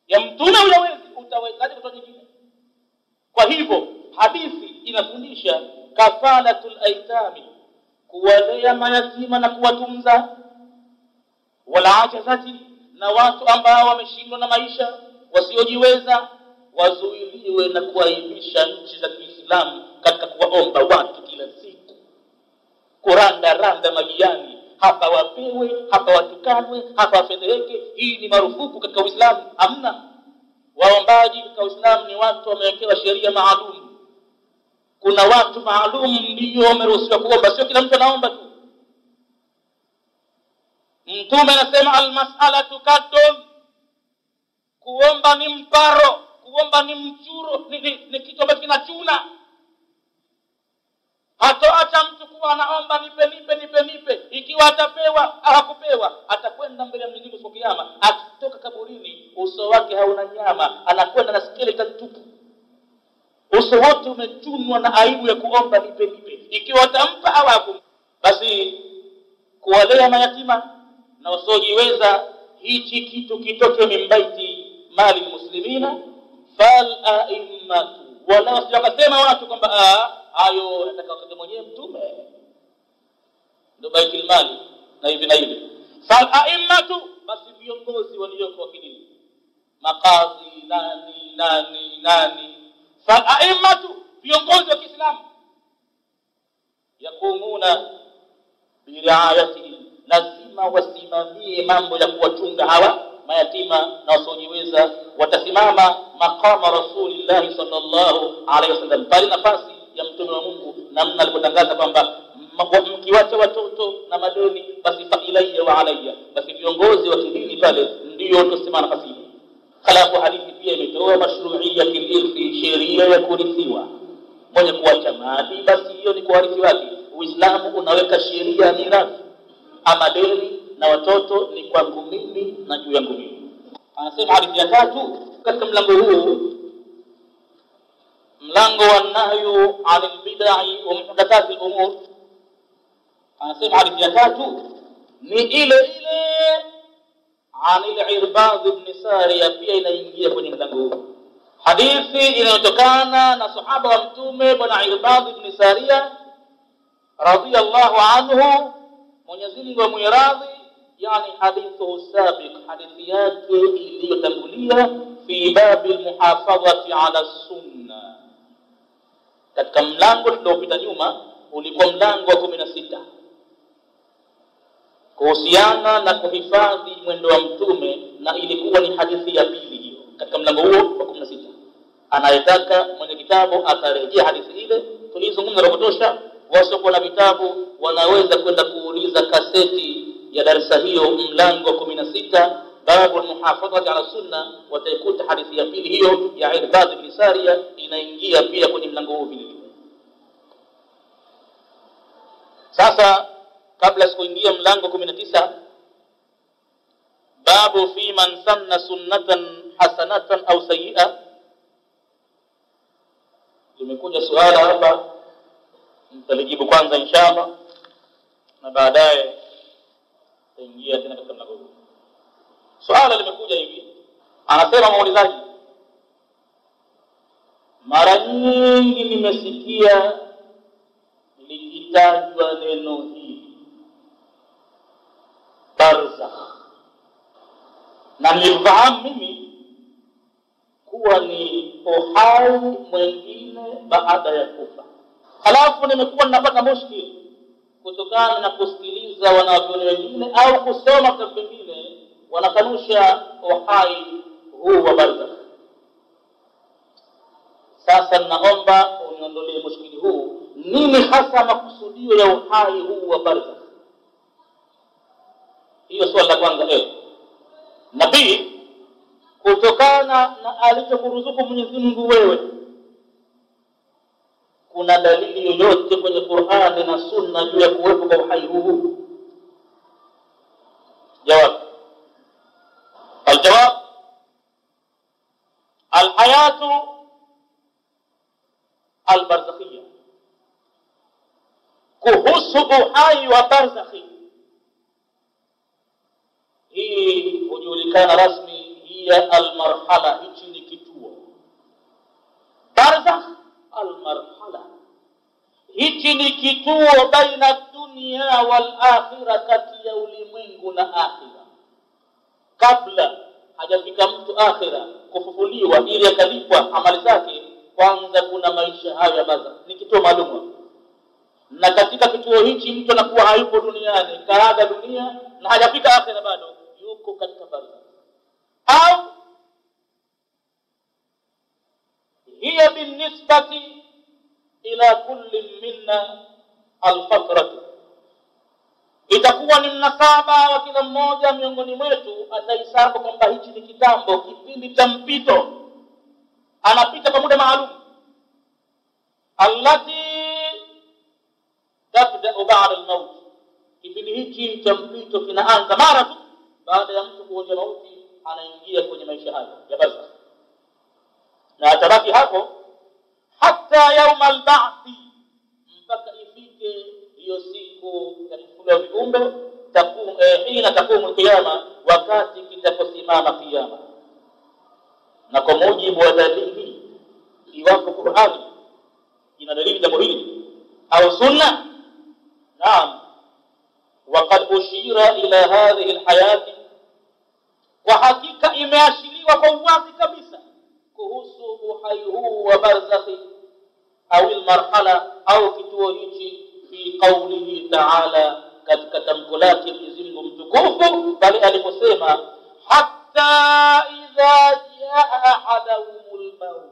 Ya mtume huyawezi, utawezaje kutoa jingine? Kwa hivyo hadithi inafundisha kafalatul aitami, kuwalea mayatima na kuwatunza, wala ajazati, na watu ambao wameshindwa na maisha, wasiojiweza, wazuiliwe na kuaibisha nchi za Kiislamu katika kuwaomba watu kila siku, kuranda majiani, hapa wapewe, hapa watukanwe, hapa wafedheheke. Hii ni marufuku katika Uislamu. Hamna. Waombaji katika Uislamu ni watu wamewekewa sheria maalum. Kuna watu maalum ndio wameruhusiwa kuomba, sio kila mtu anaomba tu. Mtume anasema almas'alatu kaddun, kuomba ni mparo, kuomba ni mchuro, ni kitu ambacho kinachuna. Hatoacha mtu kuwa anaomba nipe. Ikiwa atapewa hakupewa, atakwenda mbele ya Mwenyezi Mungu siku ya Kiyama. Akitoka kaburini uso wake hauna nyama, anakwenda na skeleton tupu. Uso wote umechunwa na aibu ya kuomba nipe. Ikiwa atampa au hakumpa, basi kuwalea mayatima na wasiojiweza, hichi kitu kitoke mimbaiti mali muslimina fal a'immatu, wala wasiyakasema watu kwamba hayo nataka wakati mwenyewe mtume ndio baitul mali na hivi na hivi. Fal a'immatu, basi viongozi walioko kidini, makazi nani, fal a'immatu, viongozi wa Kiislamu, yakumuna biriayatihi, lazima wasimamie mambo ya kuwachunga hawa mayatima na wasiojiweza. Watasimama maqama Rasulillah sallallahu alaihi wasallam, pale nafasi ya mtume wa Mungu, namna alipotangaza kwamba mkiwacha watoto na madeni basi fa ilayya wa alayya, basi viongozi wa kidini pale ndio tusimama nafasi hiyo. Halafu hadithi pia imetoa mashru'iyya kilirthi, sheria ya kurithiwa. Mwenye kuacha mali basi hiyo ni kuarithi wake. Uislamu unaweka sheria ya mirathi, ama deni na watoto ni kwangu mimi na juu yangu mimi. Anasema hadithi ya 3 katika mlango huu, mlango wa nahyu 'anil bid'i wa muhdathatil umur. Anasema hadithi ya 3 ni ile 'anil Irbad ibn Sariya, pia inaingia kwenye mlango huu. Hadithi inayotokana na sahaba wa mtume bwana Irbad ibn Sariya radhiyallahu anhu, Mwenyezi Mungu amwiradhi, yani hadithu sabiq, hadithi yake iliyotangulia, fi babil muhafadhati ala sunna, katika mlango uliopita nyuma ulikuwa mlango wa 16 kuhusiana na kuhifadhi mwendo wa mtume, na ilikuwa ni hadithi ya pili hiyo katika mlango huo wa 16. Anayetaka mwenye kitabu atarejea hadithi ile tulizungumza kwa kutosha. Wasiokuwa na vitabu wanaweza kwenda kuuliza kaseti ya darasa hiyo, mlango wa 16 babu muhafadhati ala sunna, wataikuta hadithi ya pili hiyo ya Irbad ibn Sariya inaingia pia kwenye mlango huu vile. Sasa kabla sikuingia mlango 19, babu fi man sanna sunnatan hasanatan au sayyi'a, limekuja suala hapa, mtalijibu kwanza inshallah na baadaye taingia tena katika mlango huu. Suala limekuja hivi, anasema muulizaji, mara nyingi nimesikia likitajwa neno hili barzakh, na nilifahamu mimi kuwa ni uhai mwingine baada ya kufa. Halafu nimekuwa ninapata mushkil kutokana na kusikiliza wanavyuoni wengine au kusoma kitabu kingine wanakanusha uhai huu wa barzakh. Sasa naomba uniondolee mushkili huu, nini hasa makusudio ya uhai huu wa barzakh? Hiyo swali la kwanza. Nabii, kutokana na alichokuruzuku Mwenyezi Mungu wewe, kuna dalili yoyote kwenye Qur'ani na Sunna juu ya kuwepo kwa uhai huu? Jawab. Aljawab, alhayatu albarzakhiyya, kuhusu uhai wa barzakhi, hii hujulikana rasmi hiya almarhala, hichi ni kituo. Barzakh almarhala, hichi ni kituo baina dunia wal akhirah, kati ya ulimwengu na akhira. Kabla hajafika mtu akhira kufufuliwa ili akalipwa amali zake, kwanza kuna maisha hayo ya barzakh, ni kituo maalum. Na katika kituo hichi mtu anakuwa hayupo duniani, kaaga dunia na hajafika akhira bado, yuko katika barzakh. Au hiya binisbati ila kulli minna alfatratu, itakuwa ni mnasaba wa kila mmoja miongoni mwetu, atahesabu kwamba hichi ni kitambo, kipindi cha mpito, anapita kwa muda maalum, allati tabda ba'da al-maut, kipindi hichi cha mpito kinaanza mara tu baada ya mtu kuonja mauti, anaingia kwenye maisha hayo ya barzakh, na atabaki hapo hata yaum al-ba'thi, mpaka ifike hiyo siku ya kufufuliwa viumbe, hina taqumu alqiyama, wakati kitaposimama kiyama. Na kwa mujibu wa dalili, iwapo Qur'ani ina dalili jambo hili au sunna, naam, waqad ushira ila hadhihi alhayati, kwa hakika imeashiriwa kwa uwazi kabisa kuhusu uhai huu wa barzakhi au almarhala au kituo hichi fi qawlihi ta'ala, katika tamko lake Mwenyezi Mungu mtukufu bali aliposema hatta idha jaa ahadahumul maut,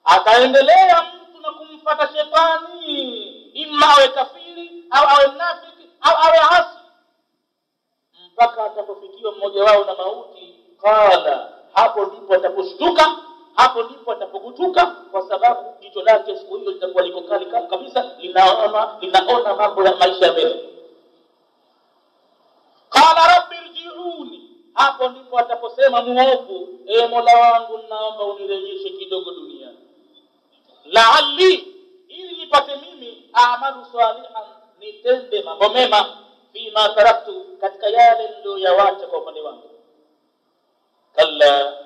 akaendelea mtu na kumfuata shetani, imma awe kafiri au awe mnafiki au awe asi, mpaka atapofikiwa mmoja wao na mauti. Qala, hapo ndipo ataposhtuka, hapo ndipo atapogutuka, kwa sababu jicho lake siku hiyo litakuwa liko kali kabisa, linaona mambo ya maisha mbele. Qala rabbi irji'uni, hapo ndipo ataposema muovu, Mola wangu naomba unirejeshe kidogo duniani, la'alli, ili nipate mimi a'malu salihan, nitende mambo mema, fima taraktu, katika yale niliyoyawacha kwa upande wangu. Kalla,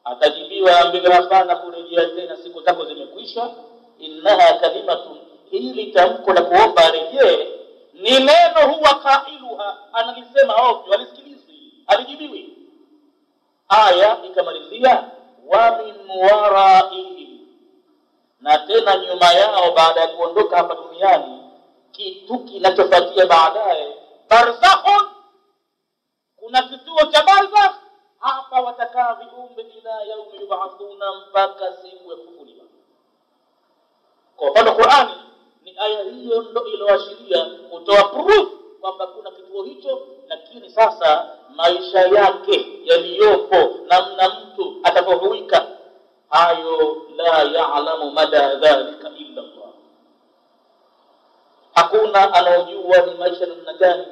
atajibiwa ambiwa hapana, kurejea tena, siku zako zimekwisha. Innaha kalimatun, hili tamko la kuomba rejee ni neno huwa qailuha, analisema ovyo, alisikilizwi, alijibiwi. Aya ikamalizia wa min waraihi, na tena nyuma yao, baada ya kuondoka hapa duniani, kitu kinachofuatia baadaye, barzakhun, kuna kituo cha barzakh. Hapa watakaa viumbe ila yaumi yub'athuna, mpaka siku ya kufufuliwa. Kwa mfano Qur'ani ni aya hiyo ndio iliyoashiria kutoa proof kwamba kuna kituo hicho, lakini sasa maisha yake yaliyopo, namna mtu atakapohuika, hayo la ya'lamu mada dhalika illa Allah. Hakuna anojua ni maisha namna gani,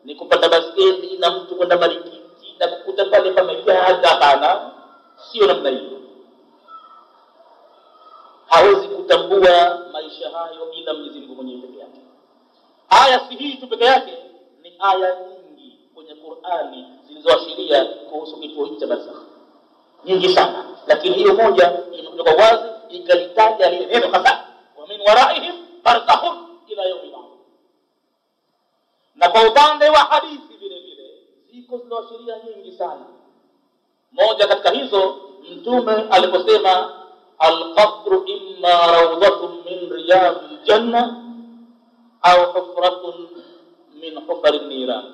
ni kupanda basketi na mtu kwenda Maliki na kukuta pale pamejaa, hapana, sio namna hiyo. Hawezi kutambua maisha hayo ila Mwenyezi Mungu mwenyewe pekee yake. Aya si hii tu pekee yake, ni aya nyingi kwenye Qur'ani zilizoashiria kuhusu kituo hicho cha barzakh, nyingi sana, lakini hiyo moja imekuja kwa wazi ikalitaja lile neno hasa, wa min waraihim barzakhun ila yawmi ba'th. Na kwa upande wa hadithi vile vile ziko zinaashiria nyingi sana. Moja katika hizo, Mtume aliposema al-qabru imma rawdatun min riyadil janna au hufratun min hufarin niran.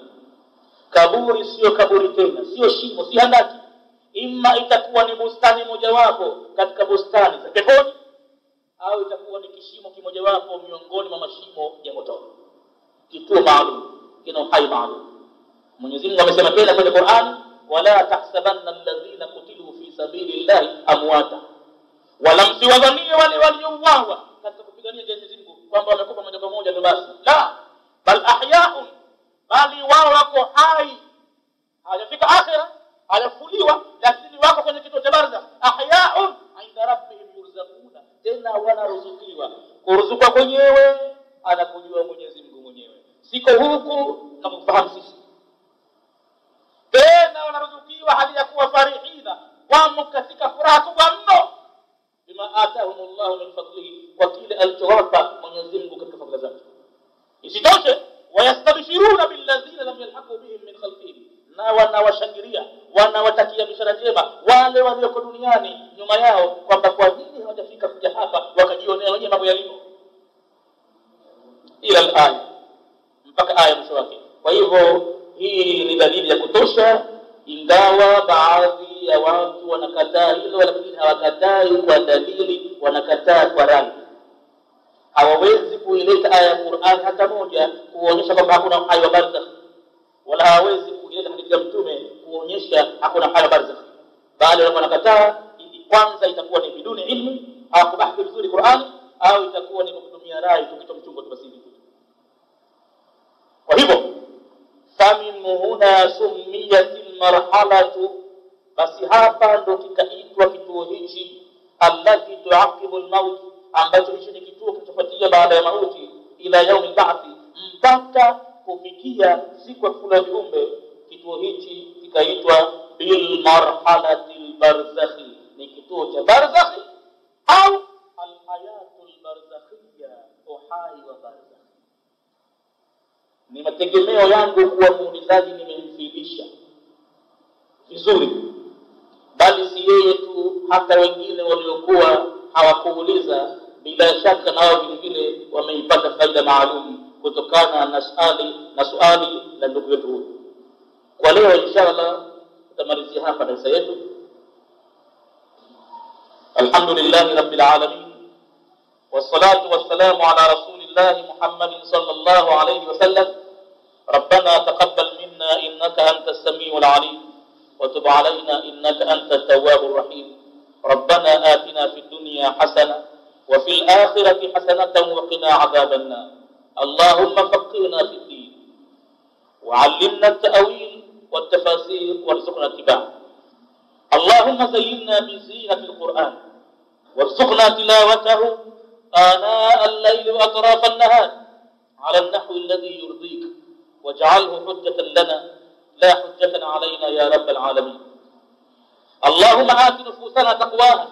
Kaburi sio kaburi tena, sio shimo, si handaki, imma itakuwa ni bustani mojawapo katika bustani za peponi, au itakuwa ni kishimo kimojawapo miongoni mwa mashimo ya moto. Kituo maalum, kina uhai maalum. Mwenyezi Mungu amesema tena kwenye Qur'ani, wala tahsabanna alladhina qutilu fi sabilillahi amwata, wala msiwadhanie wale waliouawa katika kupigania Mwenyezi Mungu kwamba wamekufa moja kwa moja ndio basi, la, bal ahya'un, bali wao wako hai, hawajafika akhira, hawafuliwa, lakini wako kwenye kituo cha barzakh. Ahya'un 'inda rabbihim yurzaquna, tena wanaruzukiwa. Kuruzuka kwenyewe anakujua Mwenyezi Mungu mwenyewe, siko huku na kufahamu sisi. Tena wanaruzukiwa hali ya kuwa farihina, wamo katika furaha kubwa mno, bima atahumullahu min fadlihi, kwa kile alichowapa Mwenyezi Mungu katika fadhila zake. Isitoshe, wayastabshiruna billadhina lam yalhaqu bihim min khalfihim, na wanawashangilia, wanawatakia bishara njema wale walioko duniani nyuma yao, kwamba kwa nini hawajafika kuja hapa wakajionea wenyewe mambo yalivyo, ila al-aya, mpaka aya mwisho wake. Kwa hivyo hii ni dalili ya kutosha, ingawa baadhi ya watu wanakataa hilo, lakini hawakatai kwa dalili, wanakataa kwa rai. Hawawezi kuileta aya ya Qur'an hata moja kuonyesha kwamba hakuna uhai wa barzakh, wala hawawezi kuileta hadithi ya Mtume kuonyesha hakuna uhai wa barzakh, bali wanakataa. Kwanza itakuwa ni biduni ilmu, hakubahthi vizuri Qur'an, au itakuwa ni kutumia rai tukito mchungo tu basi. Kwa hivyo famin huna summiyatil marhalatu, basi hapa ndo kikaitwa kituo hichi, allati tuaqibu al-maut, ambacho hicho ni kituo kitafuatia baada ya mauti, ila yaumi ba'thi, mpaka kufikia siku ya kufufua viumbe. Kituo hichi kikaitwa bil marhalatil barzakhi, ni kituo cha barzakhi au al hayatul barzakhiyya, uhai wa barzakhi. Ni mategemeo yangu kuwa muulizaji nimemfilisha vizuri, bali si yeye tu, hata wengine waliokuwa hawakuuliza bila shaka na wao vile wameipata faida maalum kutokana na swali la ndugu yetu. Kwa leo inshallah tutamalizia hapa darasa yetu. Alhamdulillah rabbil alamin, wassalatu wassalamu ala rasulillah Muhammad sallallahu alayhi wasallam. Rabbana taqabbal minna innaka antas samiul alim wa tub alayna innaka antat tawwabur rahim. Rabbana atina fid dunya hasana wa fil akhirati hasanatan wa qina adhaban nar. Allahumma faqihna fid din wa 'allimna at-ta'wil والتفاسير وارزقنا اتباعه. اللهم زينا بزينة القرآن وارزقنا تلاوته آناء الليل وأطراف النهار على النحو الذي يرضيك، واجعله حجة لنا لا حجة علينا يا رب العالمين. اللهم آت نفوسنا تقواها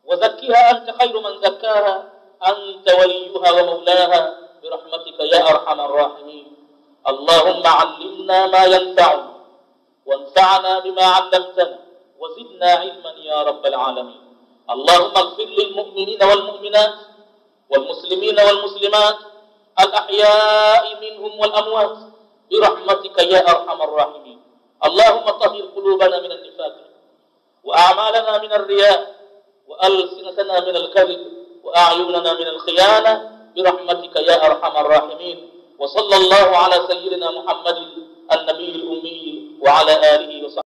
وزكها أنت خير من زكاها، أنت وليها ومولاها برحمتك يا أرحم الراحمين. اللهم علمنا ما ينفعنا وانفعنا بما علمتنا وزدنا علما يا رب العالمين. اللهم اغفر للمؤمنين والمؤمنات والمسلمين والمسلمات الأحياء منهم والأموات برحمتك يا أرحم الراحمين. اللهم طهر قلوبنا من النفاق وأعمالنا من الرياء وألسنتنا من الكذب وأعيننا من الخيانة برحمتك يا أرحم الراحمين. وصلى الله على سيدنا محمد النبي الأمي وعلى آله وصحبه